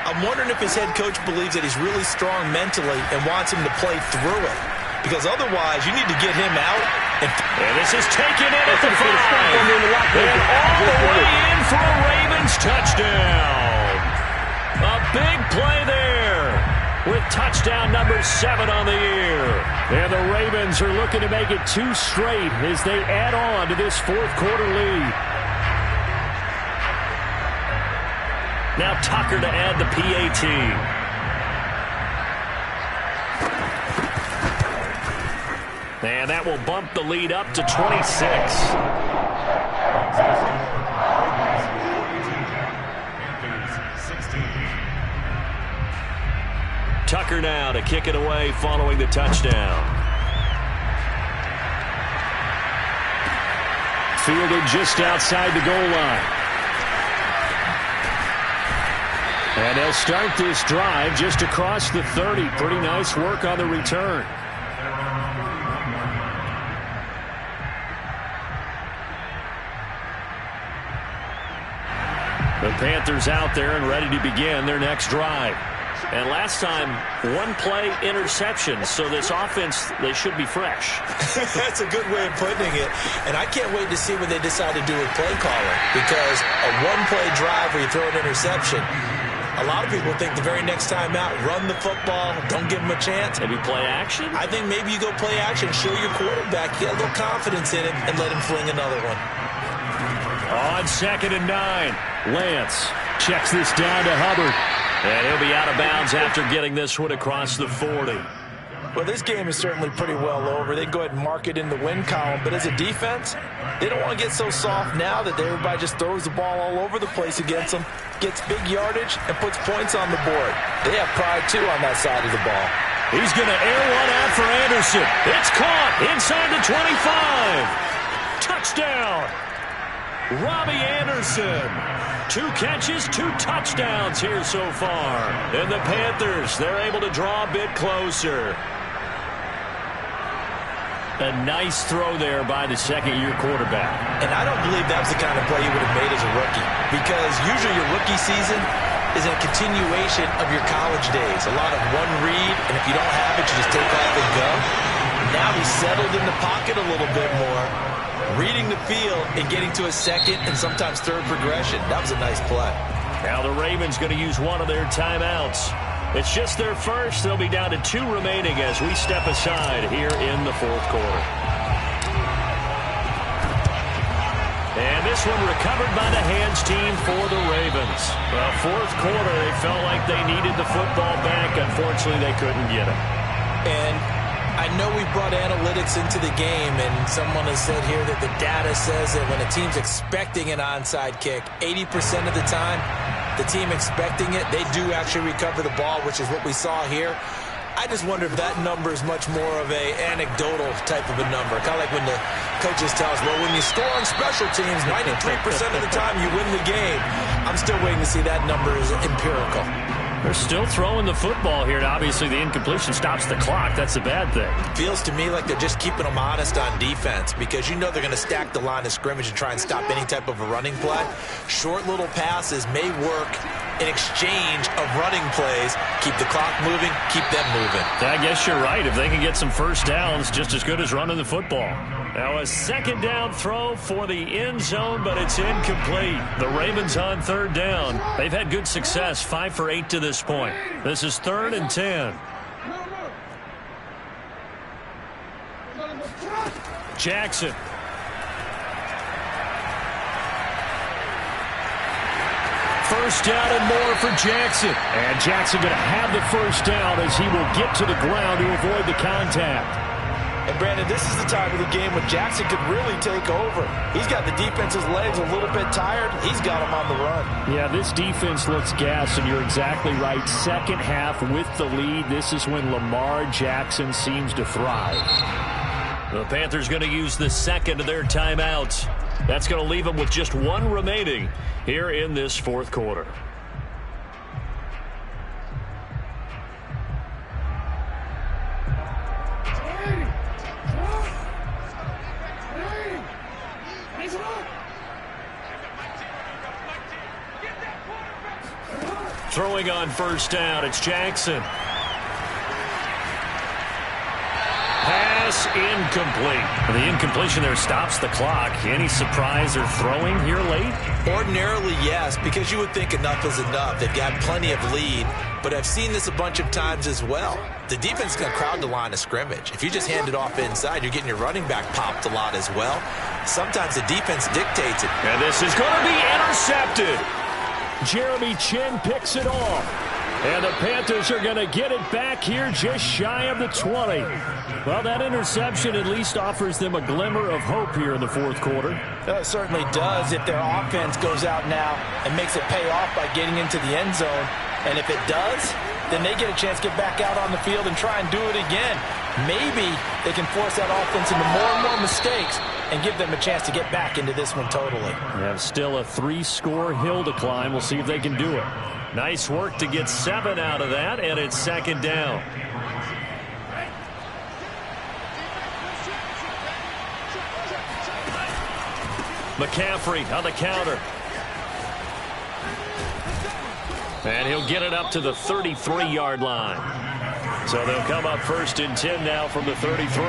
I'm wondering if his head coach believes that he's really strong mentally and wants him to play through it. Because otherwise, you need to get him out. And this is taken in at the 5. And all the way in for a Ravens touchdown. A big play there with touchdown number 7 on the year. And the Ravens are looking to make it 2 straight as they add on to this 4th quarter lead. Now Tucker to add the PAT. And that will bump the lead up to 26. Tucker now to kick it away following the touchdown. Fielded just outside the goal line. And they'll start this drive just across the 30. Pretty nice work on the return. Panthers out there and ready to begin their next drive. And last time, one-play interception, so this offense, they should be fresh. That's a good way of putting it. And I can't wait to see what they decide to do with play calling, because a one-play drive where you throw an interception, a lot of people think the very next time out, run the football, don't give them a chance. Maybe play action? I think maybe you go play action, show your quarterback, get a little confidence in him, and let him fling another one. On 2nd and 9, Lance checks this down to Hubbard. And he'll be out of bounds after getting this one across the 40. Well, this game is certainly pretty well over. They go ahead and mark it in the win column. But as a defense, they don't want to get so soft now that everybody just throws the ball all over the place against them, gets big yardage, and puts points on the board. They have pride, too, on that side of the ball. He's going to air one out for Anderson. It's caught inside the 25. Touchdown. Robbie Anderson. 2 catches, 2 touchdowns here so far. And the Panthers, they're able to draw a bit closer. A nice throw there by the second-year quarterback. And I don't believe that was the kind of play you would have made as a rookie, because usually your rookie season is a continuation of your college days. A lot of one read, and if you don't have it, you just take off and go. Now he's settled in the pocket a little bit more, reading the field and getting to a second and sometimes third progression. That was a nice play. Now the Ravens going to use one of their timeouts. It's just their first. They'll be down to 2 remaining as we step aside here in the 4th quarter. And this one recovered by the hands team for the Ravens. Well, 4th quarter, they felt like they needed the football back. Unfortunately, they couldn't get it. And I know we brought analytics into the game, and someone has said here that the data says that when a team's expecting an onside kick, 80% of the time, the team expecting it, they do actually recover the ball, which is what we saw here. I just wonder if that number is much more of a anecdotal type of a number. Kind of like when the coaches tell us, well, when you score on special teams, 93% of the time you win the game. I'm still waiting to see that number is empirical. They're still throwing the football here, and obviously the incompletion stops the clock. That's a bad thing. Feels to me like they're just keeping them honest on defense, because you know they're going to stack the line of scrimmage and try and stop any type of a running play. Short little passes may work in exchange of running plays. Keep the clock moving, keep them moving. I guess you're right. If they can get some first downs, just as good as running the football. Now a 2nd down throw for the end zone, but it's incomplete. The Ravens on 3rd down. They've had good success, 5 for 8 to this point. This is 3rd and 10. Jackson. First down and more for Jackson. And Jackson going to have the first down as he will get to the ground to avoid the contact. And, Brandon, this is the time of the game when Jackson could really take over. He's got the defense's legs a little bit tired. He's got them on the run. Yeah, this defense looks gassed, and you're exactly right. Second half with the lead, this is when Lamar Jackson seems to thrive. The Panthers going to use the 2nd of their timeouts. That's going to leave them with just 1 remaining here in this 4th quarter. Throwing on first down, it's Jackson. Pass incomplete. The incompletion there stops the clock. Any surprise or throwing here late? Ordinarily, yes, because you would think enough is enough. They've got plenty of lead, but I've seen this a bunch of times as well. The defense is going to crowd the line of scrimmage. If you just hand it off inside, you're getting your running back popped a lot as well. Sometimes the defense dictates it. And this is going to be intercepted. Jeremy Chin picks it off. And the Panthers are going to get it back here just shy of the 20. Well, that interception at least offers them a glimmer of hope here in the 4th quarter. It certainly does if their offense goes out now and makes it pay off by getting into the end zone. And if it does, then they get a chance to get back out on the field and try and do it again. Maybe they can force that offense into more and more mistakes and give them a chance to get back into this one totally. They have still a 3-score hill to climb. We'll see if they can do it. Nice work to get 7 out of that, and it's 2nd down. McCaffrey on the counter. And he'll get it up to the 33-yard line. So they'll come up 1st and 10 now from the 33.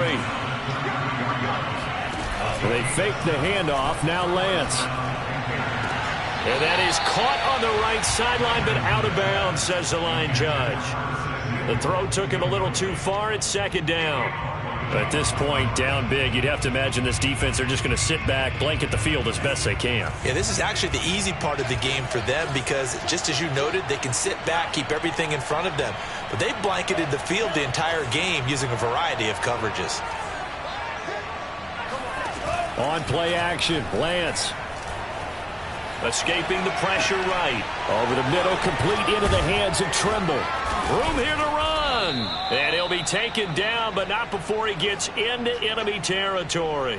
They fake the handoff. Now Lance. And that is caught on the right sideline, but out of bounds, says the line judge. The throw took him a little too far. It's 2nd down. At this point, down big, you'd have to imagine this defense, they're just going to sit back, blanket the field as best they can. Yeah, this is actually the easy part of the game for them because, just as you noted, they can sit back, keep everything in front of them. But they've blanketed the field the entire game using a variety of coverages. On play action, Lance. Escaping the pressure right. Over the middle, complete into the hands of Trimble. Room here to run. And he'll be taken down, but not before he gets into enemy territory.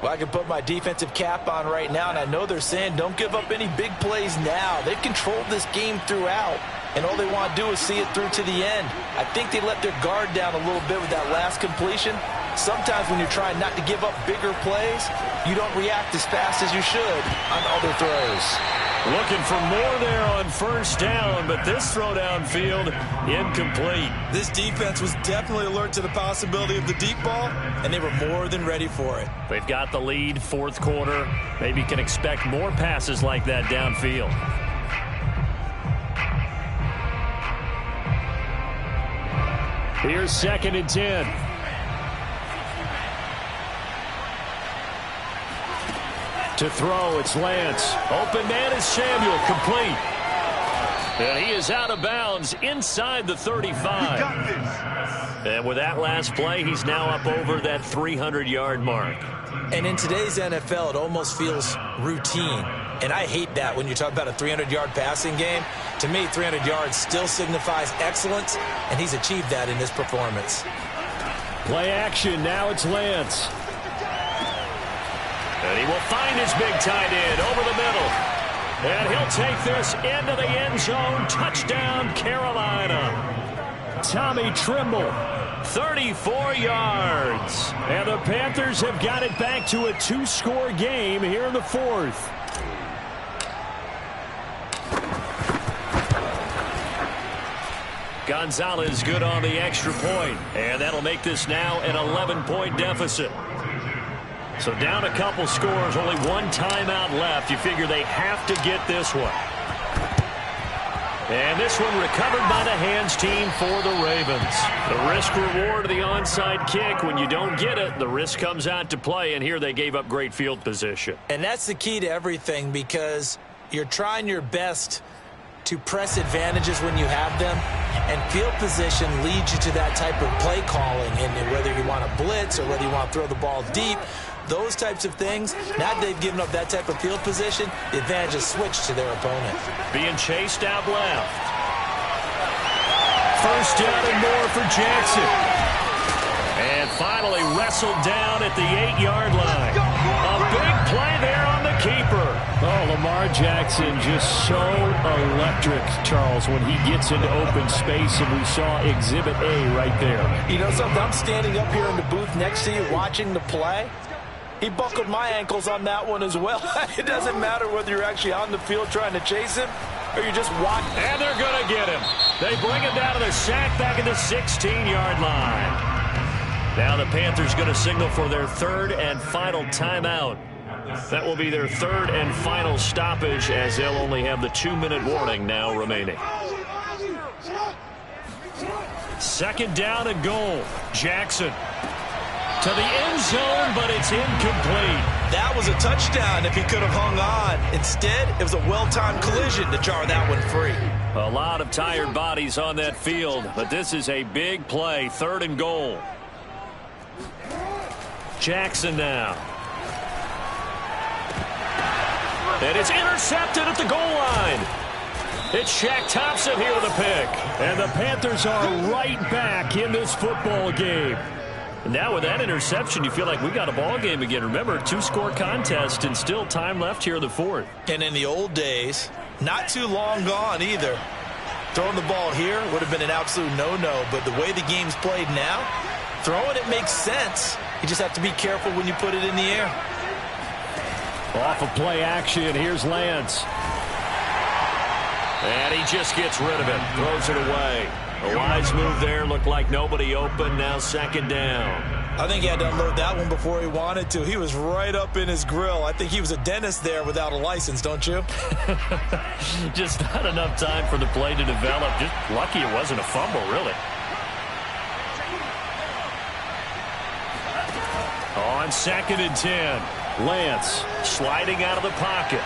Well, I can put my defensive cap on right now, and I know they're saying don't give up any big plays now. They've controlled this game throughout, and all they want to do is see it through to the end. I think they let their guard down a little bit with that last completion. Sometimes when you're trying not to give up bigger plays, you don't react as fast as you should on other throws. Looking for more there on 1st down, but this throw downfield incomplete. This defense was definitely alert to the possibility of the deep ball, and they were more than ready for it. They've got the lead, 4th quarter. Maybe can expect more passes like that downfield. Here's 2nd and 10. To throw, it's Lance. Open man is Samuel, complete. And he is out of bounds inside the 35. And with that last play, he's now up over that 300-yard mark. And in today's NFL, it almost feels routine. And I hate that when you talk about a 300-yard passing game. To me, 300 yards still signifies excellence, and he's achieved that in this performance. Play action, now it's Lance. And he will find his big tight end over the middle. And he'll take this into the end zone. Touchdown, Carolina. Tommy Trimble. 34 yards. And the Panthers have got it back to a 2-score game here in the 4th. Gonzalez good on the extra point. And that'll make this now an 11-point deficit. So down a couple scores, only one timeout left. You figure they have to get this one. And this one recovered by the hands team for the Ravens. The risk-reward of the onside kick. When you don't get it, the risk comes out to play, and here they gave up great field position. And that's the key to everything because you're trying your best to press advantages when you have them, and field position leads you to that type of play calling. And whether you want to blitz or whether you want to throw the ball deep, those types of things, now that they've given up that type of field position, the advantage is switched to their opponent. Being chased out left. 1st down and more for Jackson. And finally wrestled down at the 8-yard line. A big play there on the keeper. Oh, Lamar Jackson just so electric, Charles, when he gets into open space, and we saw Exhibit A right there. You know something? I'm standing up here in the booth next to you watching the play. He buckled my ankles on that one as well. It doesn't matter whether you're actually on the field trying to chase him or you're just watching. And they're going to get him. They bring him down to the sack back at the 16-yard line. Now the Panthers going to signal for their 3rd and final timeout. That will be their 3rd and final stoppage as they'll only have the 2-minute warning now remaining. 2nd down and goal. Jackson. To the end zone, but it's incomplete. That was a touchdown if he could have hung on. Instead, it was a well-timed collision to jar that one free. A lot of tired bodies on that field, but this is a big play. 3rd and goal. Jackson now. And it's intercepted at the goal line. It's Shaq Thompson here with a pick. And the Panthers are right back in this football game. Now with that interception, you feel like we got a ball game again. Remember, 2-score contest and still time left here in the 4th. And in the old days, not too long gone either. Throwing the ball here would have been an absolute no-no, but the way the game's played now, throwing it makes sense. You just have to be careful when you put it in the air. Off of play action, here's Lance. And he just gets rid of it, throws it away. A wise move there, looked like nobody open, now second down. I think he had to unload that one before he wanted to. He was right up in his grill. I think he was a dentist there without a license, don't you? Just not enough time for the play to develop. Just lucky it wasn't a fumble, really. On 2nd and 10, Lance sliding out of the pocket.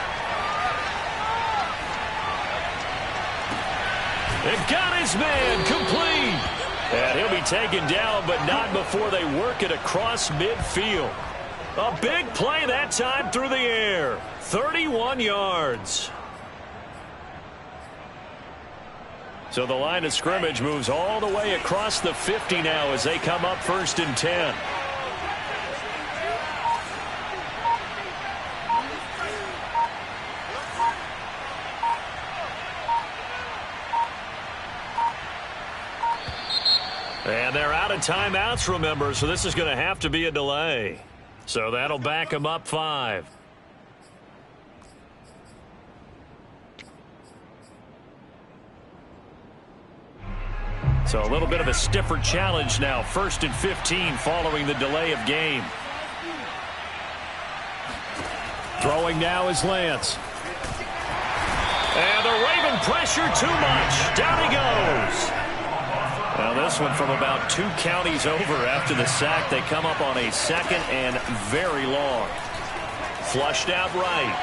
They've got his man complete. And he'll be taken down, but not before they work it across midfield. A big play that time through the air. 31 yards. So the line of scrimmage moves all the way across the 50 now as they come up 1st and 10. And they're out of timeouts, remember, so this is going to have to be a delay. So that'll back them up 5. So a little bit of a stiffer challenge now. 1st and 15 following the delay of game. Throwing now is Lance. And the Raven pressure too much. Down he goes. Now this one from about 2 counties over after the sack. They come up on a 2nd and very long. Flushed out right.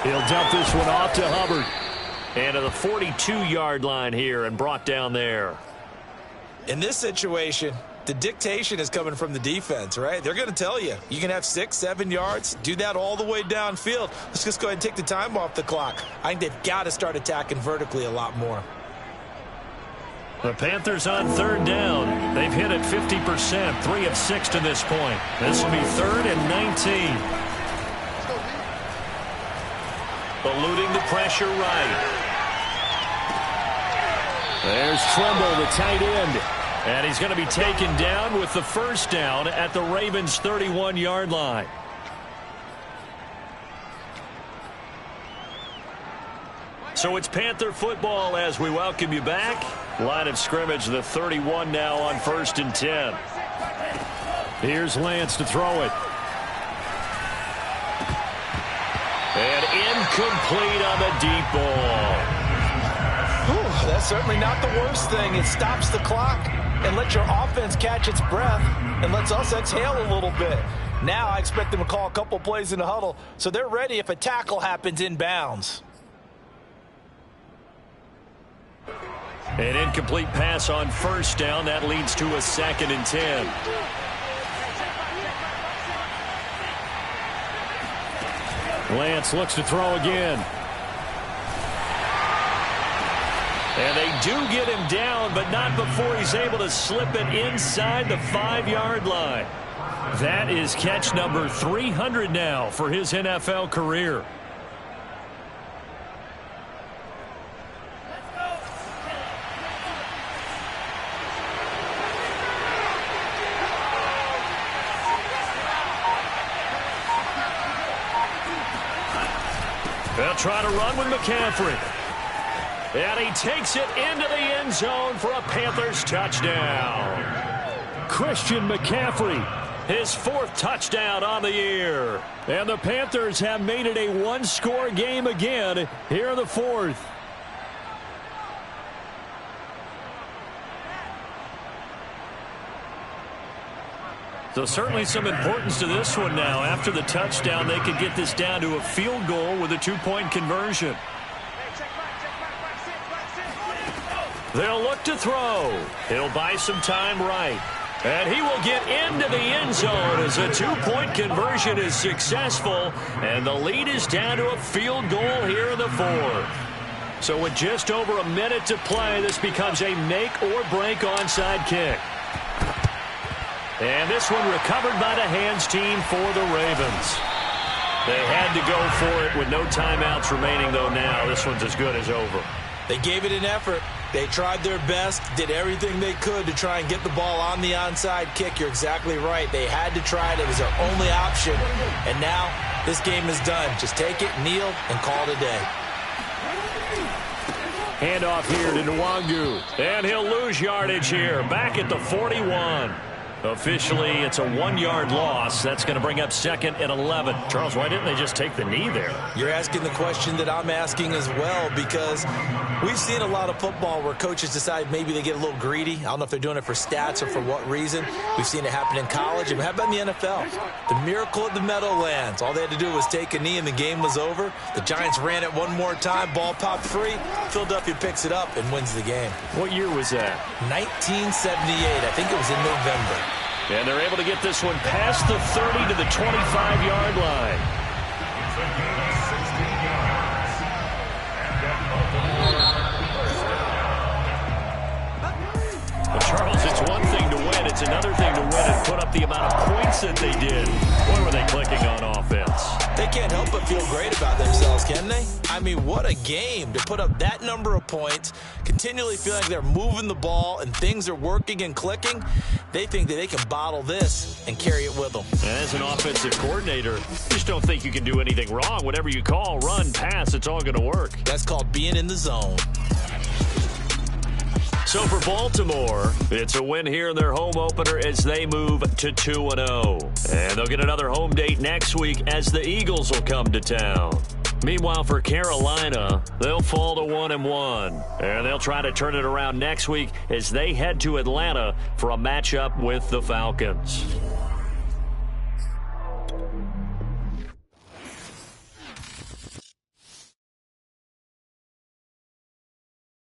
He'll dump this one off to Hubbard. And to the 42-yard line here and brought down there. In this situation, the dictation is coming from the defense, right? They're going to tell you, you can have 6, 7 yards, do that all the way downfield. Let's just go ahead and take the time off the clock. I think they've got to start attacking vertically a lot more. The Panthers on 3rd down. They've hit it 50%, 3 of 6 to this point. This will be 3rd and 19. Eluding the pressure right. There's Trimble, the tight end. And he's going to be taken down with the 1st down at the Ravens' 31-yard line. So it's Panther football as we welcome you back. Line of scrimmage, the 31 now on 1st and 10. Here's Lance to throw it. And incomplete on the deep ball. Whew, that's certainly not the worst thing. It stops the clock and lets your offense catch its breath and lets us exhale a little bit. Now I expect them to call a couple plays in the huddle so they're ready if a tackle happens inbounds. An incomplete pass on 1st down. That leads to a 2nd and 10. Lance looks to throw again. And they do get him down, but not before he's able to slip it inside the 5-yard line. That is catch number 300 now for his NFL career. They'll try to run with McCaffrey. And he takes it into the end zone for a Panthers touchdown. Christian McCaffrey, his 4th touchdown on the year. And the Panthers have made it a 1-score game again here in the 4th. So certainly some importance to this one now. After the touchdown, they could get this down to a field goal with a 2-point conversion. They'll look to throw. He'll buy some time right. And he will get into the end zone as a 2-point conversion is successful. And the lead is down to a field goal here in the 4th. So with just over a minute to play, this becomes a make-or-break onside kick. And this one recovered by the hands team for the Ravens. They had to go for it with no timeouts remaining, though, now. This one's as good as over. They gave it an effort. They tried their best, did everything they could to try and get the ball on the onside kick. You're exactly right. They had to try it. It was their only option. And now this game is done. Just take it, kneel, and call it a day. Handoff here to Nwangu. And he'll lose yardage here. Back at the 41. Officially, it's a 1-yard loss. That's going to bring up 2nd and 11. Charles, why didn't they just take the knee there? You're asking the question that I'm asking as well, because we've seen a lot of football where coaches decide maybe they get a little greedy. I don't know if they're doing it for stats or for what reason. We've seen it happen in college. And how about in the NFL? The miracle of the Meadowlands. All they had to do was take a knee and the game was over. The Giants ran it one more time. Ball popped free. Philadelphia picks it up and wins the game. What year was that? 1978. I think it was in November. And they're able to get this one past the 30 to the 25-yard line. Well, Charles, it's one thing to win. It's another thing to win and put up the amount of points that they did. Boy, were they clicking on offense. They can't help but feel great about themselves, can they? I mean, what a game to put up that number of points, continually feeling like they're moving the ball and things are working and clicking. They think that they can bottle this and carry it with them. As an offensive coordinator, you just don't think you can do anything wrong. Whatever you call, run, pass, it's all going to work. That's called being in the zone. So for Baltimore, it's a win here in their home opener as they move to 2-0. And they'll get another home date next week as the Eagles will come to town. Meanwhile, for Carolina, they'll fall to 1-1. And they'll try to turn it around next week as they head to Atlanta for a matchup with the Falcons.